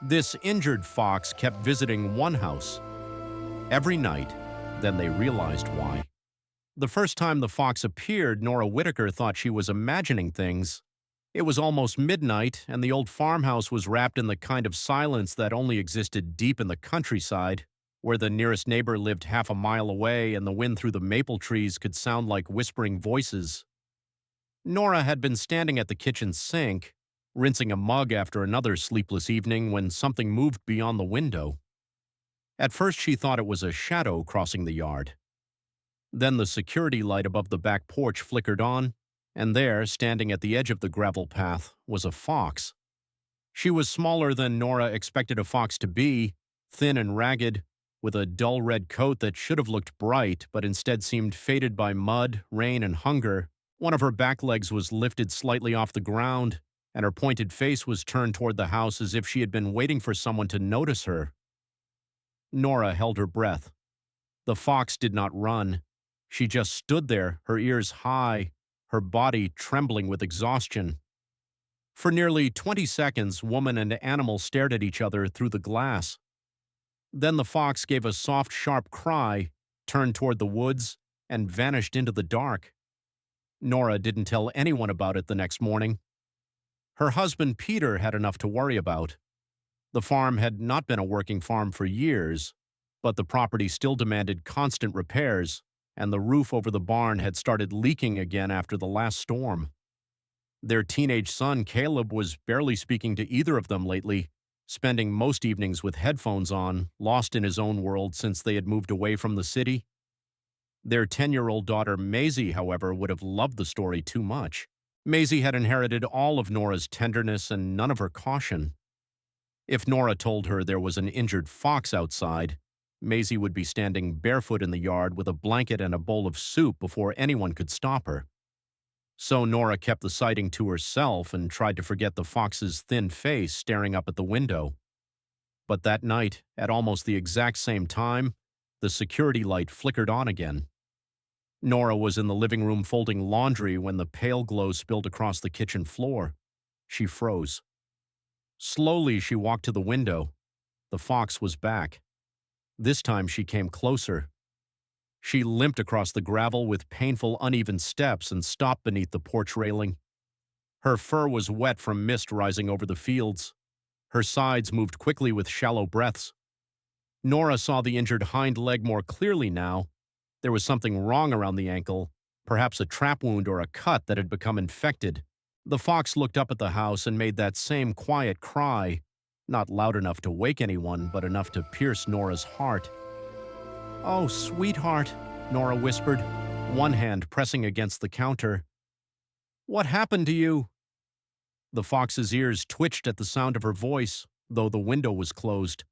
This injured fox kept visiting one house every night, then they realized why. The first time the fox appeared, Nora Whitaker thought she was imagining things. It was almost midnight, and the old farmhouse was wrapped in the kind of silence that only existed deep in the countryside, where the nearest neighbor lived half a mile away and the wind through the maple trees could sound like whispering voices. Nora had been standing at the kitchen sink, rinsing a mug after another sleepless evening when something moved beyond the window. At first she thought it was a shadow crossing the yard. Then the security light above the back porch flickered on, and there, standing at the edge of the gravel path, was a fox. She was smaller than Nora expected a fox to be, thin and ragged, with a dull red coat that should have looked bright but instead seemed faded by mud, rain, and hunger. One of her back legs was lifted slightly off the ground, and her pointed face was turned toward the house as if she had been waiting for someone to notice her. Nora held her breath. The fox did not run. She just stood there, her ears high, her body trembling with exhaustion. For nearly 20 seconds, woman and animal stared at each other through the glass. Then the fox gave a soft, sharp cry, turned toward the woods, and vanished into the dark. Nora didn't tell anyone about it the next morning. Her husband Peter had enough to worry about. The farm had not been a working farm for years, but the property still demanded constant repairs, and the roof over the barn had started leaking again after the last storm. Their teenage son Caleb was barely speaking to either of them lately, spending most evenings with headphones on, lost in his own world since they had moved away from the city. Their 10-year-old daughter Maisie, however, would have loved the story too much. Maisie had inherited all of Nora's tenderness and none of her caution. If Nora told her there was an injured fox outside, Maisie would be standing barefoot in the yard with a blanket and a bowl of soup before anyone could stop her. So Nora kept the sighting to herself and tried to forget the fox's thin face staring up at the window. But that night, at almost the exact same time, the security light flickered on again. Nora was in the living room folding laundry when the pale glow spilled across the kitchen floor. She froze. Slowly, she walked to the window. The fox was back. This time she came closer. She limped across the gravel with painful, uneven steps and stopped beneath the porch railing. Her fur was wet from mist rising over the fields. Her sides moved quickly with shallow breaths. Nora saw the injured hind leg more clearly now. There was something wrong around the ankle, perhaps a trap wound or a cut that had become infected. The fox looked up at the house and made that same quiet cry, not loud enough to wake anyone, but enough to pierce Nora's heart. "Oh, sweetheart," Nora whispered, one hand pressing against the counter. "What happened to you?" The fox's ears twitched at the sound of her voice, though the window was closed.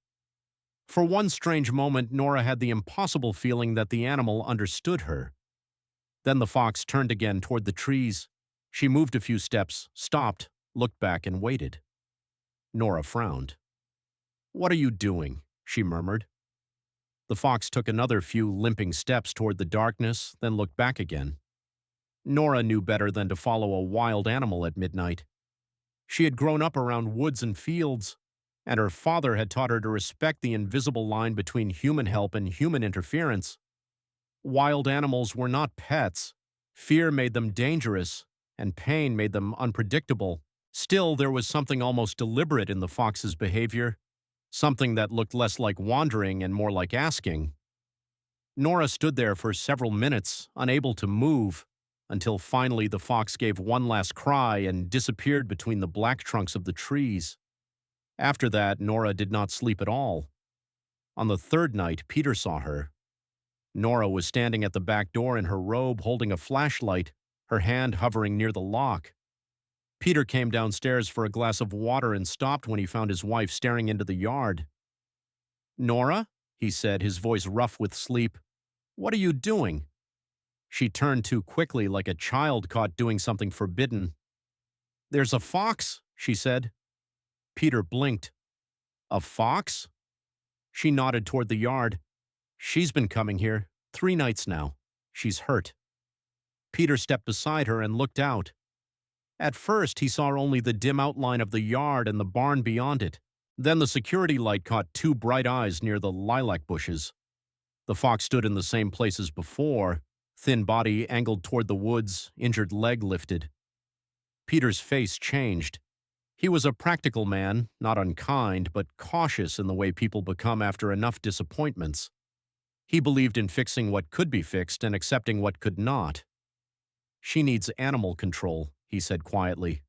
For one strange moment, Nora had the impossible feeling that the animal understood her. Then the fox turned again toward the trees. She moved a few steps, stopped, looked back, and waited. Nora frowned. "What are you doing?" she murmured. The fox took another few limping steps toward the darkness, then looked back again. Nora knew better than to follow a wild animal at midnight. She had grown up around woods and fields, and her father had taught her to respect the invisible line between human help and human interference. Wild animals were not pets. Fear made them dangerous, and pain made them unpredictable. Still, there was something almost deliberate in the fox's behavior, something that looked less like wandering and more like asking. Nora stood there for several minutes, unable to move, until finally the fox gave one last cry and disappeared between the black trunks of the trees. After that, Nora did not sleep at all. On the third night, Peter saw her. Nora was standing at the back door in her robe holding a flashlight, her hand hovering near the lock. Peter came downstairs for a glass of water and stopped when he found his wife staring into the yard. "Nora," he said, his voice rough with sleep, "what are you doing?" She turned too quickly, like a child caught doing something forbidden. "There's a fox," she said. Peter blinked. "A fox?" She nodded toward the yard. "She's been coming here 3 nights now. She's hurt." Peter stepped beside her and looked out. At first, he saw only the dim outline of the yard and the barn beyond it. Then the security light caught two bright eyes near the lilac bushes. The fox stood in the same place as before, thin body angled toward the woods, injured leg lifted. Peter's face changed. He was a practical man, not unkind, but cautious in the way people become after enough disappointments. He believed in fixing what could be fixed and accepting what could not. "She needs animal control," he said quietly,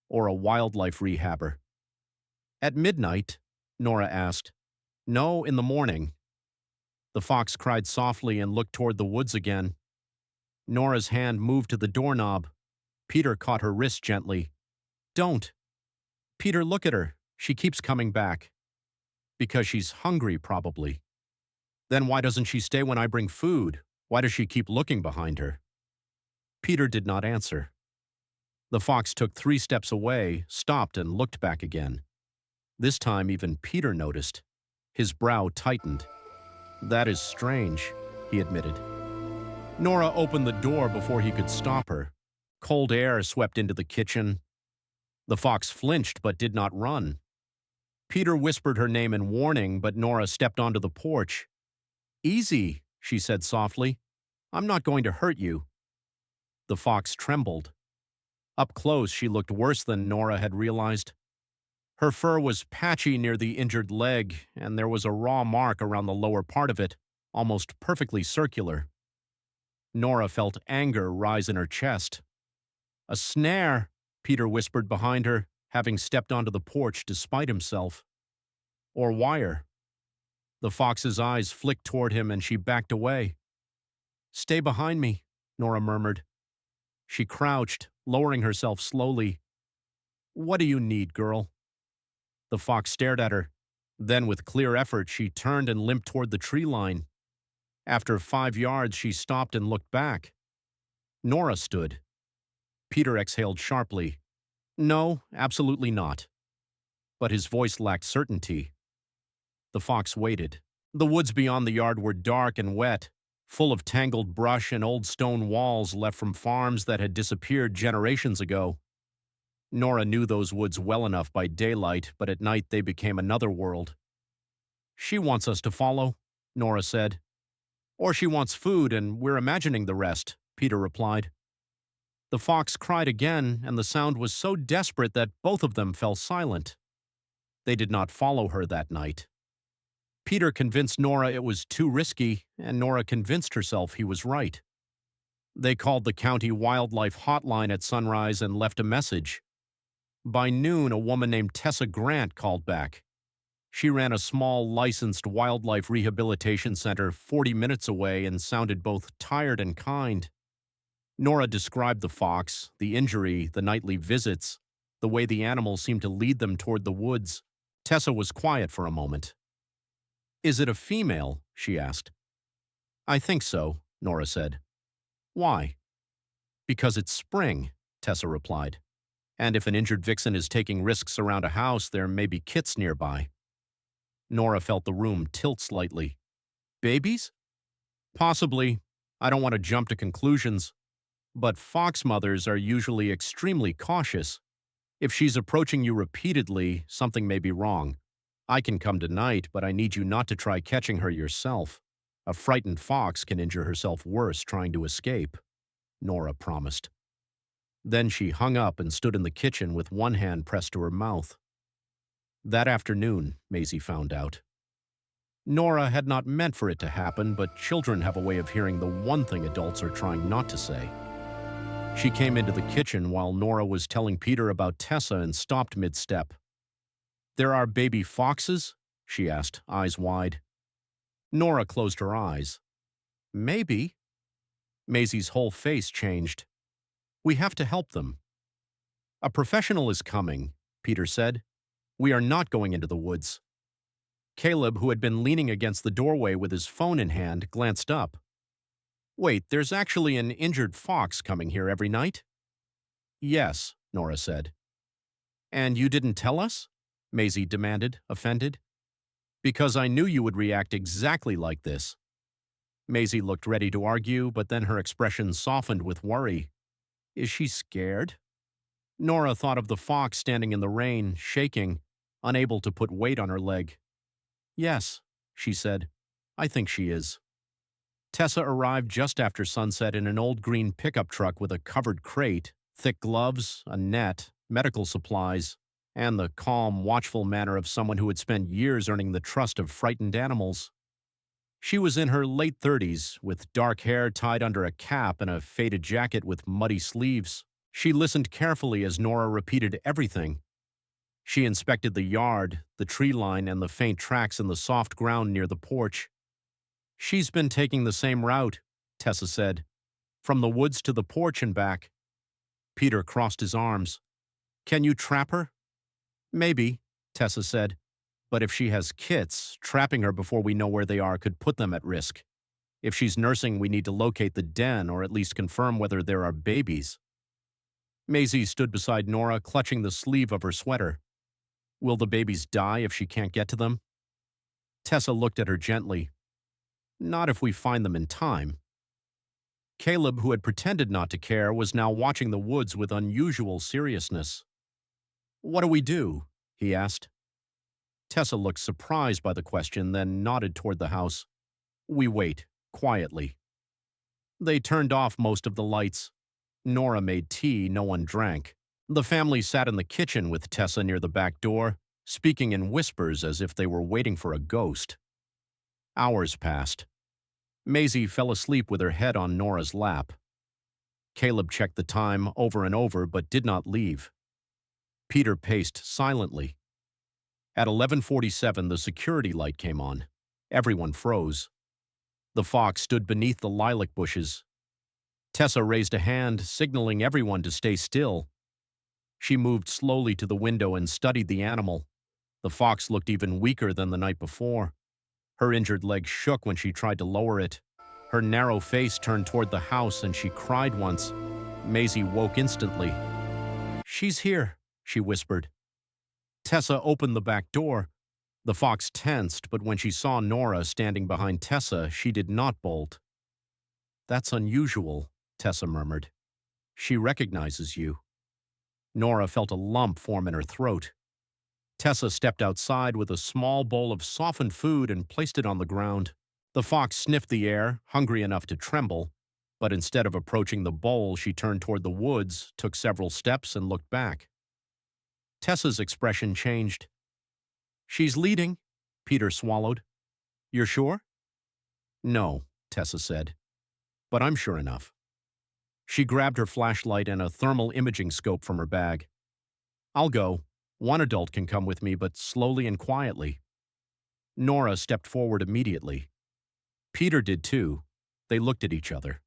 "or a wildlife rehabber." "At midnight?" Nora asked. "No, in the morning." The fox cried softly and looked toward the woods again. Nora's hand moved to the doorknob. Peter caught her wrist gently. "Don't. Peter, look at her. She keeps coming back." "Because she's hungry, probably." "Then why doesn't she stay when I bring food? Why does she keep looking behind her?" Peter did not answer. The fox took 3 steps away, stopped, and looked back again. This time even Peter noticed. His brow tightened. "That is strange," he admitted. Nora opened the door before he could stop her. Cold air swept into the kitchen. The fox flinched but did not run. Peter whispered her name in warning, but Nora stepped onto the porch. "Easy," she said softly. "I'm not going to hurt you." The fox trembled. Up close, she looked worse than Nora had realized. Her fur was patchy near the injured leg, and there was a raw mark around the lower part of it, almost perfectly circular. Nora felt anger rise in her chest. "A snare," Peter whispered behind her, having stepped onto the porch despite himself. "Or wire." The fox's eyes flicked toward him and she backed away. "Stay behind me," Nora murmured. She crouched, lowering herself slowly. "What do you need, girl?" The fox stared at her. Then, with clear effort, she turned and limped toward the tree line. After 5 yards, she stopped and looked back. Nora stood. Peter exhaled sharply. "No, absolutely not." But his voice lacked certainty. The fox waited. The woods beyond the yard were dark and wet, full of tangled brush and old stone walls left from farms that had disappeared generations ago. Nora knew those woods well enough by daylight, but at night they became another world. "She wants us to follow," Nora said. "Or she wants food, and we're imagining the rest," Peter replied. The fox cried again, and the sound was so desperate that both of them fell silent. They did not follow her that night. Peter convinced Nora it was too risky, and Nora convinced herself he was right. They called the county wildlife hotline at sunrise and left a message. By noon, a woman named Tessa Grant called back. She ran a small, licensed wildlife rehabilitation center 40 minutes away and sounded both tired and kind. Nora described the fox, the injury, the nightly visits, the way the animal seemed to lead them toward the woods. Tessa was quiet for a moment. "Is it a female?" she asked. "I think so," Nora said. "Why?" "Because it's spring," Tessa replied. "And if an injured vixen is taking risks around a house, there may be kits nearby." Nora felt the room tilt slightly. "Babies?" "Possibly. I don't want to jump to conclusions. But fox mothers are usually extremely cautious. If she's approaching you repeatedly, something may be wrong. I can come tonight, but I need you not to try catching her yourself. A frightened fox can injure herself worse trying to escape," Nora promised. Then she hung up and stood in the kitchen with one hand pressed to her mouth. That afternoon, Maisie found out. Nora had not meant for it to happen, but children have a way of hearing the one thing adults are trying not to say. She came into the kitchen while Nora was telling Peter about Tessa and stopped mid-step. "There are baby foxes?" she asked, eyes wide. Nora closed her eyes. "Maybe." Maisie's whole face changed. "We have to help them." "A professional is coming," Peter said. "We are not going into the woods." Caleb, who had been leaning against the doorway with his phone in hand, glanced up. "Wait, there's actually an injured fox coming here every night?" "Yes," Nora said. "And you didn't tell us?" Maisie demanded, offended. "Because I knew you would react exactly like this." Maisie looked ready to argue, but then her expression softened with worry. "Is she scared?" Nora thought of the fox standing in the rain, shaking. unable to put weight on her leg. Yes, she said. I think she is. Tessa arrived just after sunset in an old green pickup truck with a covered crate, thick gloves, a net, medical supplies, and the calm, watchful manner of someone who had spent years earning the trust of frightened animals. She was in her late 30s, with dark hair tied under a cap and a faded jacket with muddy sleeves. She listened carefully as Nora repeated everything. She inspected the yard, the tree line, and the faint tracks in the soft ground near the porch. She's been taking the same route, Tessa said, from the woods to the porch and back. Peter crossed his arms. Can you trap her? Maybe, Tessa said. But if she has kits, trapping her before we know where they are could put them at risk. If she's nursing, we need to locate the den or at least confirm whether there are babies. Maisie stood beside Nora, clutching the sleeve of her sweater. Will the babies die if she can't get to them? Tessa looked at her gently. Not if we find them in time. Caleb, who had pretended not to care, was now watching the woods with unusual seriousness. What do we do? He asked. Tessa looked surprised by the question, then nodded toward the house. We wait, quietly. They turned off most of the lights. Nora made tea no one drank. The family sat in the kitchen with Tessa near the back door, speaking in whispers as if they were waiting for a ghost. Hours passed. Maisie fell asleep with her head on Nora's lap. Caleb checked the time over and over but did not leave. Peter paced silently. At 11:47, the security light came on. Everyone froze. The fox stood beneath the lilac bushes. Tessa raised a hand, signaling everyone to stay still. She moved slowly to the window and studied the animal. The fox looked even weaker than the night before. Her injured leg shook when she tried to lower it. Her narrow face turned toward the house and she cried once. Maisie woke instantly. She's here, she whispered. Tessa opened the back door. The fox tensed, but when she saw Nora standing behind Tessa, she did not bolt. That's unusual, Tessa murmured. She recognizes you. Nora felt a lump form in her throat. Tessa stepped outside with a small bowl of softened food and placed it on the ground. The fox sniffed the air, hungry enough to tremble, but instead of approaching the bowl, she turned toward the woods, took several steps, and looked back. Tessa's expression changed. She's leading, Peter swallowed. You're sure? No, Tessa said. But I'm sure enough. She grabbed her flashlight and a thermal imaging scope from her bag. I'll go. One adult can come with me, but slowly and quietly. Nora stepped forward immediately. Peter did too. They looked at each other.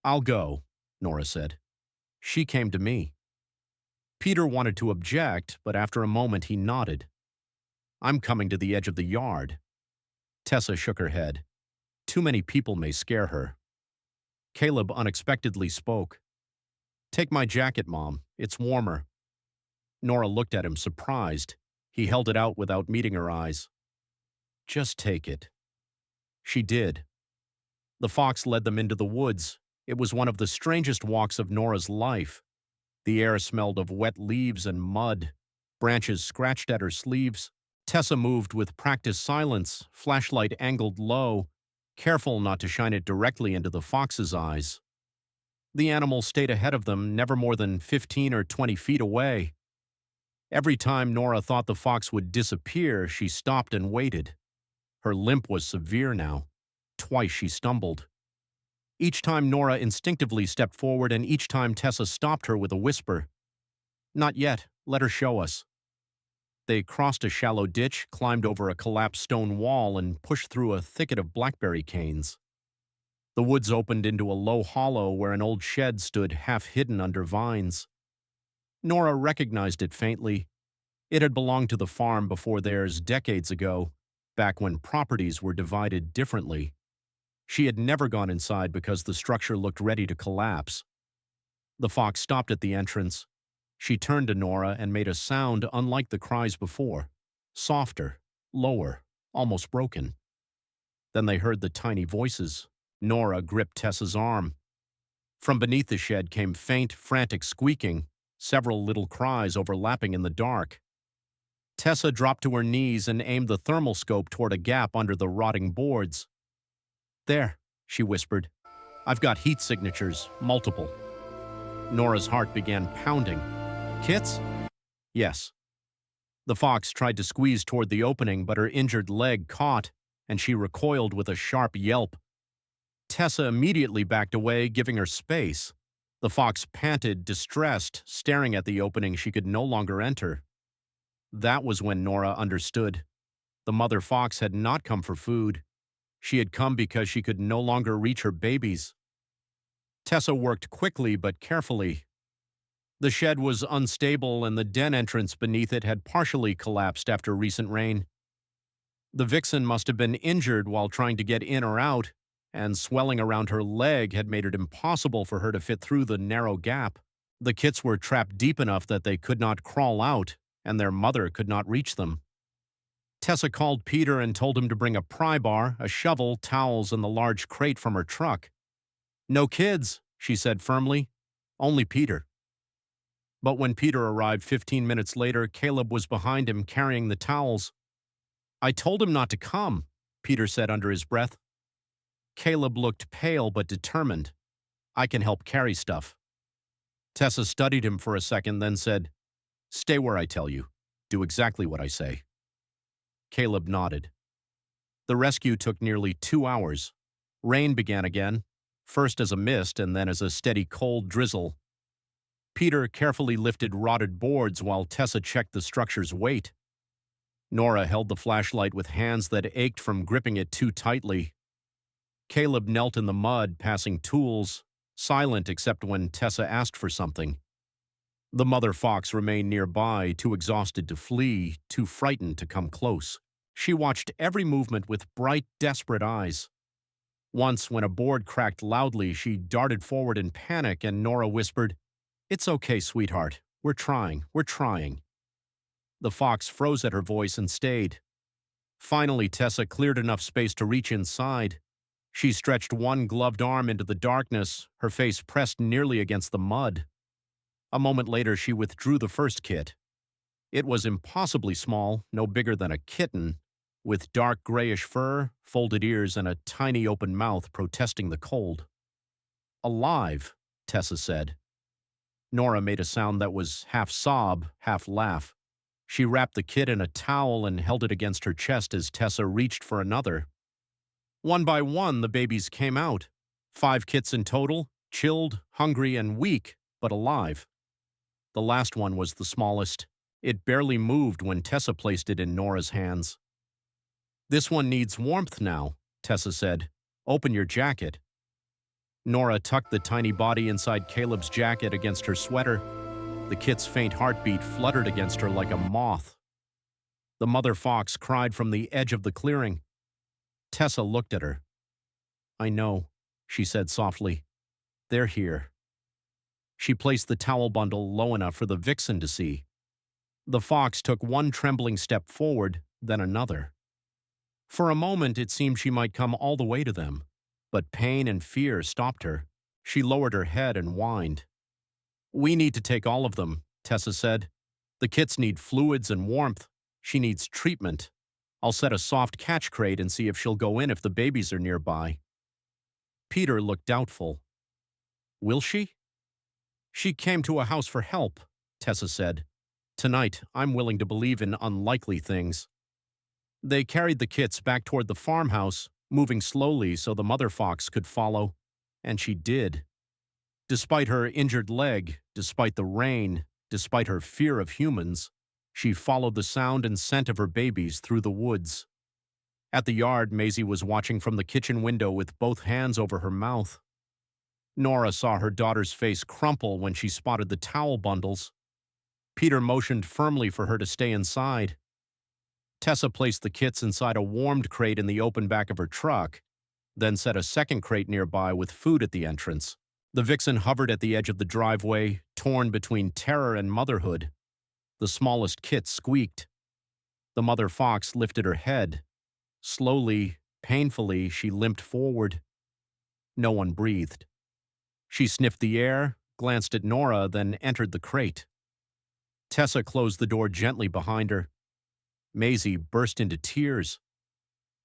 I'll go, Nora said. She came to me. Peter wanted to object, but after a moment he nodded. I'm coming to the edge of the yard. Tessa shook her head. Too many people may scare her. Caleb unexpectedly spoke. Take my jacket, Mom. It's warmer. Nora looked at him, surprised. He held it out without meeting her eyes. Just take it. She did. The fox led them into the woods. It was one of the strangest walks of Nora's life. The air smelled of wet leaves and mud. Branches scratched at her sleeves. Tessa moved with practiced silence, flashlight angled low, careful not to shine it directly into the fox's eyes. The animal stayed ahead of them, never more than 15 or 20 feet away. Every time Nora thought the fox would disappear, she stopped and waited. Her limp was severe now. Twice she stumbled. Each time Nora instinctively stepped forward, and each time Tessa stopped her with a whisper. Not yet. Let her show us. They crossed a shallow ditch, climbed over a collapsed stone wall, and pushed through a thicket of blackberry canes. The woods opened into a low hollow where an old shed stood half hidden under vines. Nora recognized it faintly. It had belonged to the farm before theirs decades ago, back when properties were divided differently. She had never gone inside because the structure looked ready to collapse. The fox stopped at the entrance. She turned to Nora and made a sound unlike the cries before, softer, lower, almost broken. Then they heard the tiny voices. Nora gripped Tessa's arm. From beneath the shed came faint, frantic squeaking, several little cries overlapping in the dark. Tessa dropped to her knees and aimed the thermal scope toward a gap under the rotting boards. "There," she whispered. "I've got heat signatures, multiple." Nora's heart began pounding. "Kits?" "Yes." The fox tried to squeeze toward the opening, but her injured leg caught, and she recoiled with a sharp yelp. Tessa immediately backed away, giving her space. The fox panted, distressed, staring at the opening she could no longer enter. That was when Nora understood. The mother fox had not come for food. She had come because she could no longer reach her babies. Tessa worked quickly but carefully. The shed was unstable and the den entrance beneath it had partially collapsed after recent rain. The vixen must have been injured while trying to get in or out, and swelling around her leg had made it impossible for her to fit through the narrow gap. The kits were trapped deep enough that they could not crawl out, and their mother could not reach them. Tessa called Peter and told him to bring a pry bar, a shovel, towels, and the large crate from her truck. "No kids," she said firmly. "Only Peter." But when Peter arrived 15 minutes later, Caleb was behind him carrying the towels. "I told him not to come," Peter said under his breath. Caleb looked pale but determined. "I can help carry stuff." Tessa studied him for a second, then said, "Stay where I tell you. Do exactly what I say." Caleb nodded. The rescue took nearly 2 hours. Rain began again, first as a mist and then as a steady cold drizzle. Peter carefully lifted rotted boards while Tessa checked the structure's weight. Nora held the flashlight with hands that ached from gripping it too tightly. Caleb knelt in the mud, passing tools, silent except when Tessa asked for something. The mother fox remained nearby, too exhausted to flee, too frightened to come close. She watched every movement with bright, desperate eyes. Once, when a board cracked loudly, she darted forward in panic, and Nora whispered, "It's okay, sweetheart. We're trying. We're trying." The fox froze at her voice and stayed. Finally, Tessa cleared enough space to reach inside. She stretched one gloved arm into the darkness, her face pressed nearly against the mud. A moment later, she withdrew the first kit. It was impossibly small, no bigger than a kitten, with dark grayish fur, folded ears, and a tiny open mouth protesting the cold. "Alive," Tessa said. Nora made a sound that was half sob, half laugh. She wrapped the kit in a towel and held it against her chest as Tessa reached for another. One by one, the babies came out. 5 kits in total, chilled, hungry, and weak, but alive. The last one was the smallest. It barely moved when Tessa placed it in Nora's hands. "This one needs warmth now," Tessa said. "Open your jacket." Nora tucked the tiny body inside Caleb's jacket against her sweater. The kit's faint heartbeat fluttered against her like a moth. The mother fox cried from the edge of the clearing. Tessa looked at her. "I know," she said softly. "They're here." She placed the towel bundle low enough for the vixen to see. The fox took one trembling step forward, then another. For a moment, it seemed she might come all the way to them, but pain and fear stopped her. She lowered her head and whined. "We need to take all of them," Tessa said. "The kits need fluids and warmth. She needs treatment. I'll set a soft catch crate and see if she'll go in if the babies are nearby." Peter looked doubtful. "Will she?" "She came to a house for help," Tessa said. "Tonight, I'm willing to believe in unlikely things." They carried the kits back toward the farmhouse, moving slowly so the mother fox could follow, and she did. Despite her injured leg, despite the rain, despite her fear of humans, she followed the sound and scent of her babies through the woods. At the yard, Maisie was watching from the kitchen window with both hands over her mouth. Nora saw her daughter's face crumple when she spotted the towel bundles. Peter motioned firmly for her to stay inside. Tessa placed the kits inside a warmed crate in the open back of her truck, then set a second crate nearby with food at the entrance. The vixen hovered at the edge of the driveway, torn between terror and motherhood. The smallest kit squeaked. The mother fox lifted her head. Slowly, painfully, she limped forward. No one breathed. She sniffed the air, glanced at Nora, then entered the crate. Tessa closed the door gently behind her. Maisie burst into tears.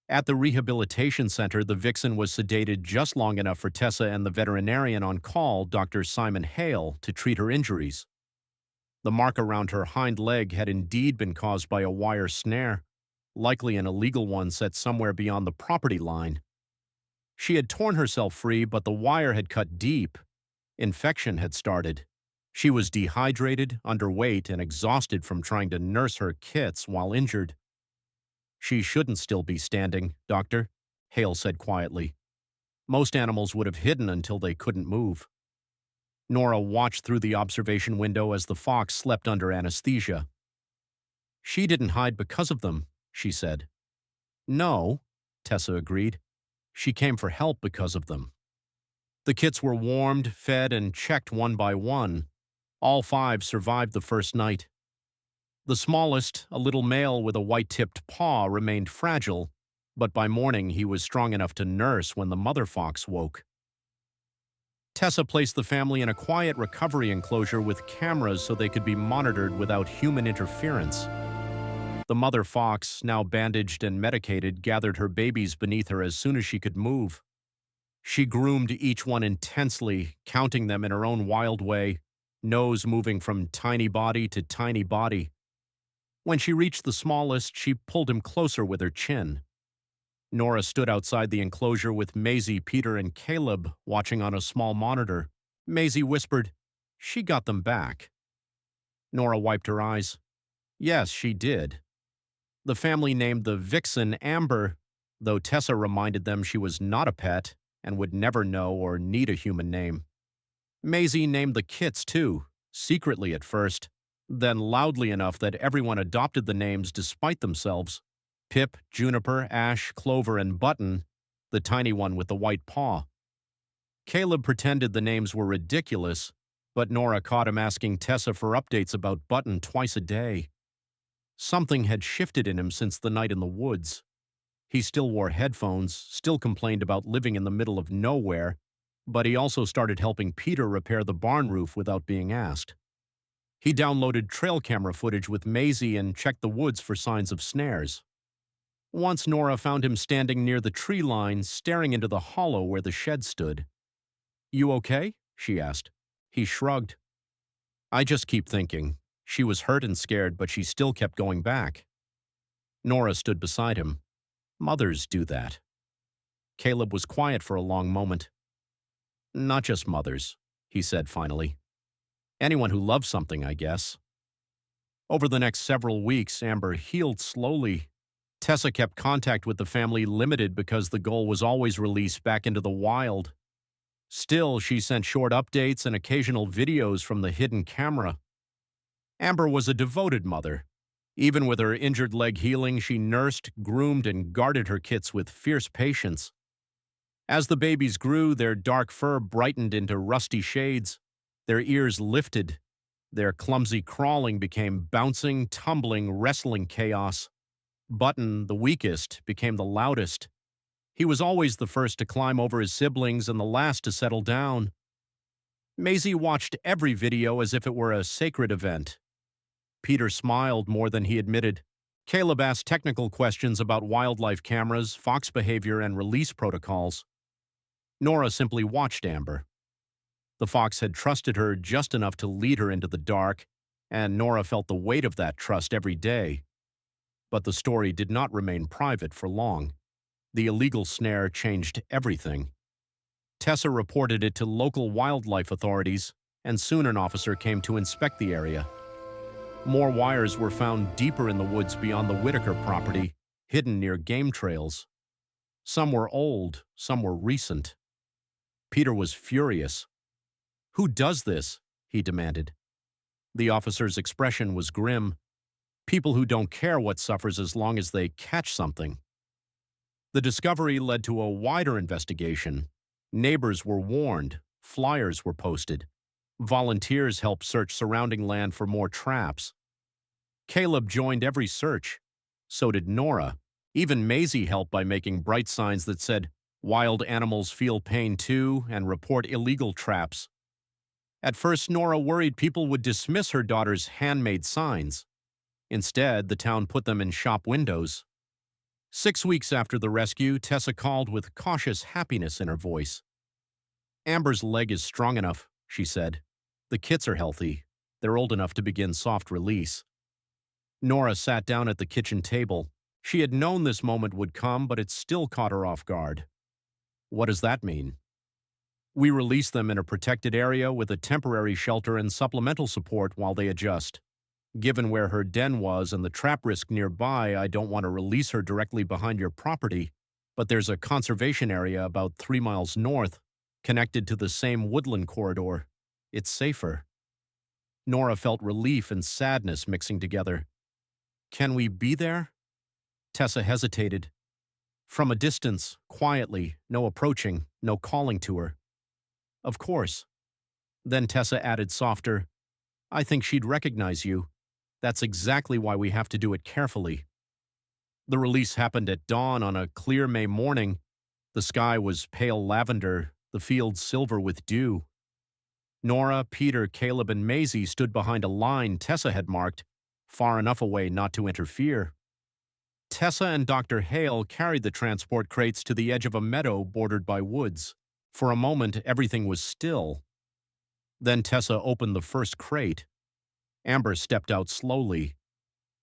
At the rehabilitation center, the vixen was sedated just long enough for Tessa and the veterinarian on call, Dr. Simon Hale, to treat her injuries. The mark around her hind leg had indeed been caused by a wire snare, likely an illegal one set somewhere beyond the property line. She had torn herself free, but the wire had cut deep. Infection had started. She was dehydrated, underweight, and exhausted from trying to nurse her kits while injured. "She shouldn't still be standing, Doctor," Hale said quietly. "Most animals would have hidden until they couldn't move." Nora watched through the observation window as the fox slept under anesthesia. "She didn't hide because of them," she said. "No," Tessa agreed. "She came for help because of them." The kits were warmed, fed, and checked one by one. All 5 survived the first night. The smallest, a little male with a white-tipped paw, remained fragile, but by morning he was strong enough to nurse when the mother fox woke. Tessa placed the family in a quiet recovery enclosure with cameras so they could be monitored without human interference. The mother fox, now bandaged and medicated, gathered her babies beneath her as soon as she could move. She groomed each one intensely, counting them in her own wild way, nose moving from tiny body to tiny body. When she reached the smallest, she pulled him closer with her chin. Nora stood outside the enclosure with Maisie, Peter, and Caleb watching on a small monitor. Maisie whispered, "She got them back." Nora wiped her eyes. Yes, she did. The family named the vixen Amber, though Tessa reminded them she was not a pet and would never know or need a human name. Maisie named the kits too, secretly at first, then loudly enough that everyone adopted the names despite themselves. Pip, Juniper, Ash, Clover, and Button, the tiny one with the white paw. Caleb pretended the names were ridiculous, but Nora caught him asking Tessa for updates about Button twice a day. Something had shifted in him since the night in the woods. He still wore headphones, still complained about living in the middle of nowhere, but he also started helping Peter repair the barn roof without being asked. He downloaded trail camera footage with Maisie and checked the woods for signs of snares. Once Nora found him standing near the tree line, staring into the hollow where the shed stood. "You okay?" she asked. He shrugged. "I just keep thinking. She was hurt and scared, but she still kept going back." Nora stood beside him. "Mothers do that." Caleb was quiet for a long moment. "Not just mothers," he said finally. "Anyone who loves something, I guess." Over the next several weeks, Amber healed slowly. Tessa kept contact with the family limited because the goal was always released back into the wild. Still, she sent short updates and occasional videos from the hidden camera. Amber was a devoted mother. Even with her injured leg healing, she nursed, groomed, and guarded her kits with fierce patience. As the babies grew, their dark fur brightened into rusty shades. Their ears lifted. Their clumsy crawling became bouncing, tumbling, wrestling chaos. Button, the weakest, became the loudest. He was always the first to climb over his siblings and the last to settle down. Maisie watched every video as if it were a sacred event. Peter smiled more than he admitted. Caleb asked technical questions about wildlife cameras, fox behavior, and release protocols. Nora simply watched Amber. The fox had trusted her just enough to lead her into the dark, and Nora felt the weight of that trust every day. But the story did not remain private for long. The illegal snare changed everything. Tessa reported it to local wildlife authorities, and soon an officer came to inspect the area. More wires were found deeper in the woods beyond the Whitaker property, hidden near game trails. Some were old, some were recent. Peter was furious. "Who does this?" he demanded. The officer's expression was grim. People who don't care what suffers as long as they catch something. The discovery led to a wider investigation. Neighbors were warned. Flyers were posted. Volunteers helped search surrounding land for more traps. Caleb joined every search. So did Nora. Even Maisie helped by making bright signs that said, "Wild animals feel pain too," and report illegal traps. At first, Nora worried people would dismiss her daughter's handmade signs. Instead, the town put them in shop windows. 6 weeks after the rescue, Tessa called with cautious happiness in her voice. "Amber's leg is strong enough," she said. "The kits are healthy. They're old enough to begin soft release." Nora sat down at the kitchen table. She had known this moment would come, but it still caught her off guard. "What does that mean?" "We release them in a protected area with a temporary shelter and supplemental support while they adjust. Given where her den was and the trap risk nearby, I don't want to release her directly behind your property, but there's a conservation area about 3 miles north, connected to the same woodland corridor. It's safer." Nora felt relief and sadness mixing together. "Can we be there?" Tessa hesitated. From a distance, quietly, no approaching, no calling to her. "Of course." Then Tessa added softer, "I think she'd recognize you. That's exactly why we have to do it carefully." The release happened at dawn on a clear May morning. The sky was pale lavender, the fields silver with dew. Nora, Peter, Caleb, and Maisie stood behind a line Tessa had marked, far enough away not to interfere. Tessa and Dr. Hale carried the transport crates to the edge of a meadow bordered by woods. For a moment, everything was still. Then Tessa opened the first crate. Amber stepped out slowly.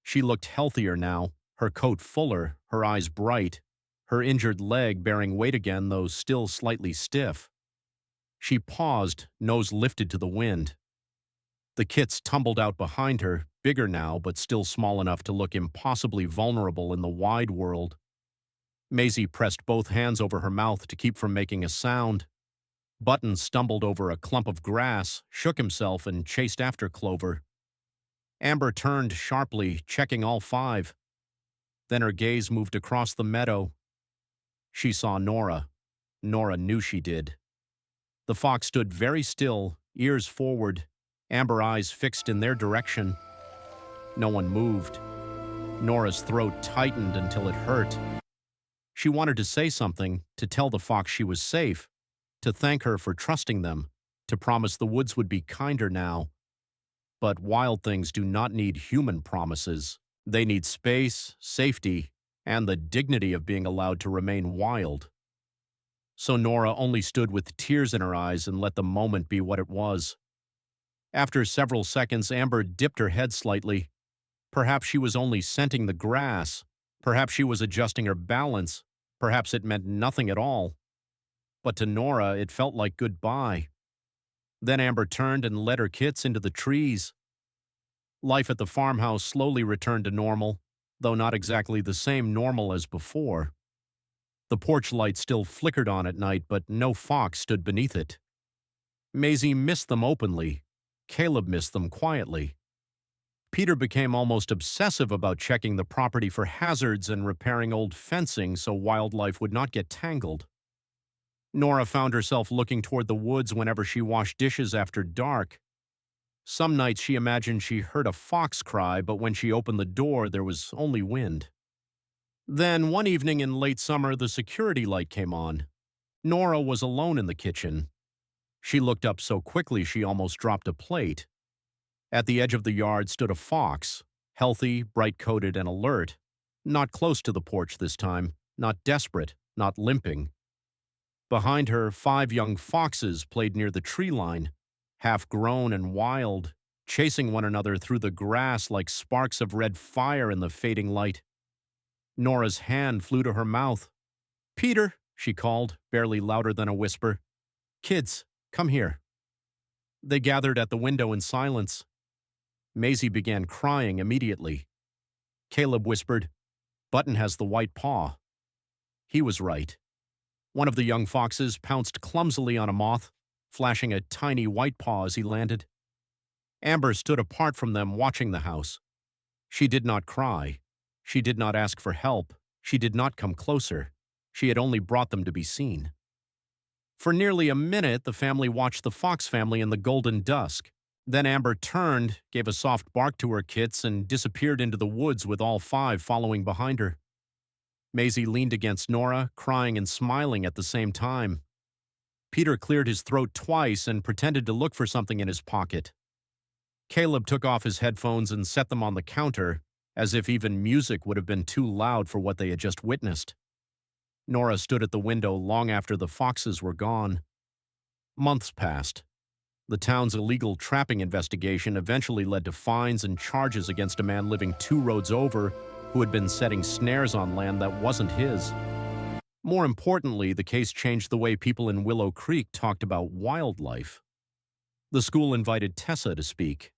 She looked healthier now, her coat fuller, her eyes bright, her injured leg bearing weight again, though still slightly stiff. She paused, nose lifted to the wind. The kits tumbled out behind her, bigger now, but still small enough to look impossibly vulnerable in the wide world. Maisie pressed both hands over her mouth to keep from making a sound. Button stumbled over a clump of grass, shook himself, and chased after Clover. Amber turned sharply, checking all 5. Then her gaze moved across the meadow. She saw Nora. Nora knew she did. The fox stood very still, ears forward, amber eyes fixed in their direction. No one moved. Nora's throat tightened until it hurt. She wanted to say something, to tell the fox she was safe, to thank her for trusting them, to promise the woods would be kinder now. But wild things do not need human promises. They need space, safety, and the dignity of being allowed to remain wild. So Nora only stood with tears in her eyes and let the moment be what it was. After several seconds, Amber dipped her head slightly. Perhaps she was only scenting the grass. Perhaps she was adjusting her balance. Perhaps it meant nothing at all. But to Nora, it felt like goodbye. Then Amber turned and led her kits into the trees. Life at the farmhouse slowly returned to normal, though not exactly the same normal as before. The porch light still flickered on at night, but no fox stood beneath it. Maisie missed them openly. Caleb missed them quietly. Peter became almost obsessive about checking the property for hazards and repairing old fencing so wildlife would not get tangled. Nora found herself looking toward the woods whenever she washed dishes after dark. Some nights she imagined she heard a fox cry, but when she opened the door, there was only wind. Then, one evening in late summer, the security light came on. Nora was alone in the kitchen. She looked up so quickly she almost dropped a plate. At the edge of the yard stood a fox, healthy, bright-coated, and alert. Not close to the porch this time, not desperate, not limping. Behind her, 5 young foxes played near the tree line, half-grown and wild, chasing one another through the grass like sparks of red fire in the fading light. Nora's hand flew to her mouth. "Peter," she called, barely louder than a whisper. "Kids, come here." They gathered at the window in silence. Maisie began crying immediately. Caleb whispered, "Button has the white paw." He was right. One of the young foxes pounced clumsily on a moth, flashing a tiny white paw as he landed. Amber stood apart from them watching the house. She did not cry. She did not ask for help. She did not come closer. She had only brought them to be seen. For nearly a minute, the family watched the fox family in the golden dusk. Then Amber turned, gave a soft bark to her kits, and disappeared into the woods with all 5 following behind her. Maisie leaned against Nora, crying and smiling at the same time. Peter cleared his throat twice and pretended to look for something in his pocket. Caleb took off his headphones and set them on the counter, as if even music would have been too loud for what they had just witnessed. Nora stood at the window long after the foxes were gone. Months passed. The town's illegal trapping investigation eventually led to fines and charges against a man living 2 roads over who had been setting snares on land that wasn't his. More importantly, the case changed the way people in Willow Creek talked about wildlife. The school invited Tessa to speak.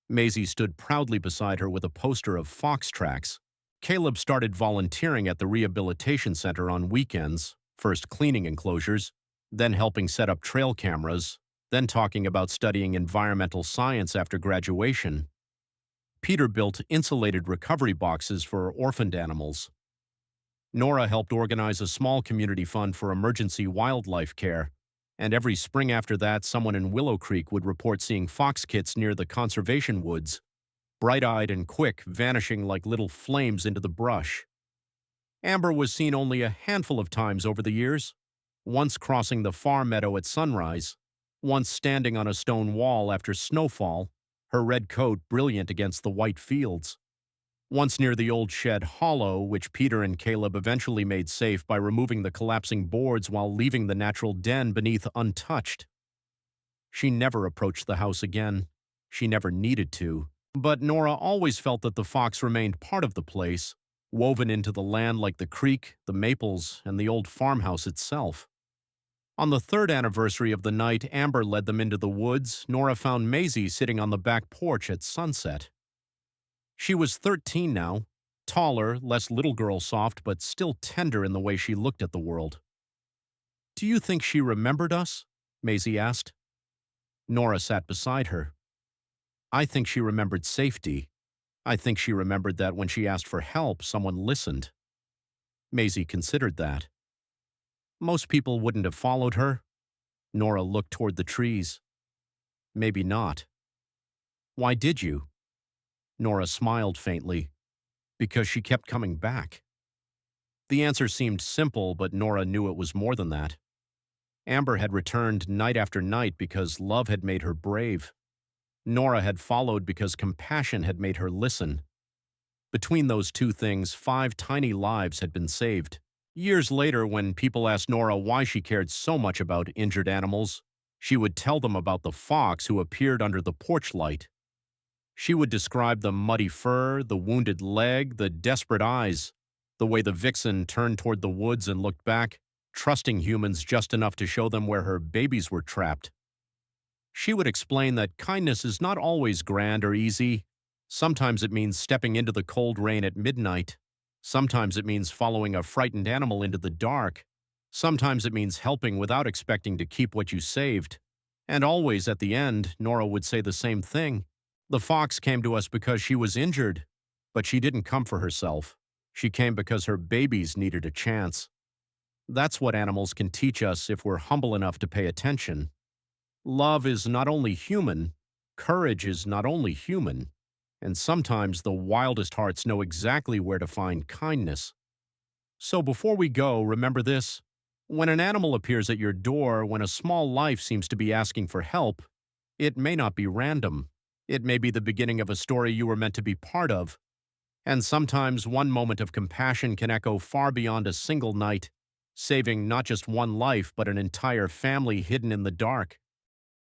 Maisie stood proudly beside her with a poster of fox tracks. Caleb started volunteering at the rehabilitation center on weekends, first cleaning enclosures, then helping set up trail cameras, then talking about studying environmental science after graduation. Peter built insulated recovery boxes for orphaned animals. Nora helped organize a small community fund for emergency wildlife care, and every spring after that, someone in Willow Creek would report seeing fox kits near the conservation woods, bright-eyed and quick, vanishing like little flames into the brush. Amber was seen only a handful of times over the years, once crossing the far meadow at sunrise, once standing on a stone wall after snowfall, her red coat brilliant against the white fields. Once near the old shed hollow, which Peter and Caleb eventually made safe by removing the collapsing boards while leaving the natural den beneath untouched. She never approached the house again. She never needed to. But Nora always felt that the fox remained part of the place, woven into the land like the creek, the maples, and the old farmhouse itself. On the 3rd anniversary of the night Amber led them into the woods, Nora found Maisie sitting on the back porch at sunset. She was 13 now, taller, less little girl soft, but still tender in the way she looked at the world. "Do you think she remembered us?" Maisie asked. Nora sat beside her. "I think she remembered safety. I think she remembered that when she asked for help, someone listened." Maisie considered that. Most people wouldn't have followed her. Nora looked toward the trees. Maybe not. "Why did you?" Nora smiled faintly. "Because she kept coming back." The answer seemed simple, but Nora knew it was more than that. Amber had returned night after night because love had made her brave. Nora had followed because compassion had made her listen. Between those two things, 5 tiny lives had been saved. Years later, when people asked Nora why she cared so much about injured animals, she would tell them about the fox who appeared under the porch light. She would describe the muddy fur, the wounded leg, the desperate eyes, the way the vixen turned toward the woods and looked back, trusting humans just enough to show them where her babies were trapped. She would explain that kindness is not always grand or easy. Sometimes it means stepping into the cold rain at midnight. Sometimes it means following a frightened animal into the dark. Sometimes it means helping without expecting to keep what you saved. And always at the end, Nora would say the same thing. The fox came to us because she was injured, but she didn't come for herself. She came because her babies needed a chance. That's what animals can teach us if we're humble enough to pay attention. Love is not only human, courage is not only human, and sometimes the wildest hearts know exactly where to find kindness. So before we go, remember this. When an animal appears at your door, when a small life seems to be asking for help, it may not be random. It may be the beginning of a story you were meant to be part of. And sometimes one moment of compassion can echo far beyond a single night, saving not just one life but an entire family hidden in the dark.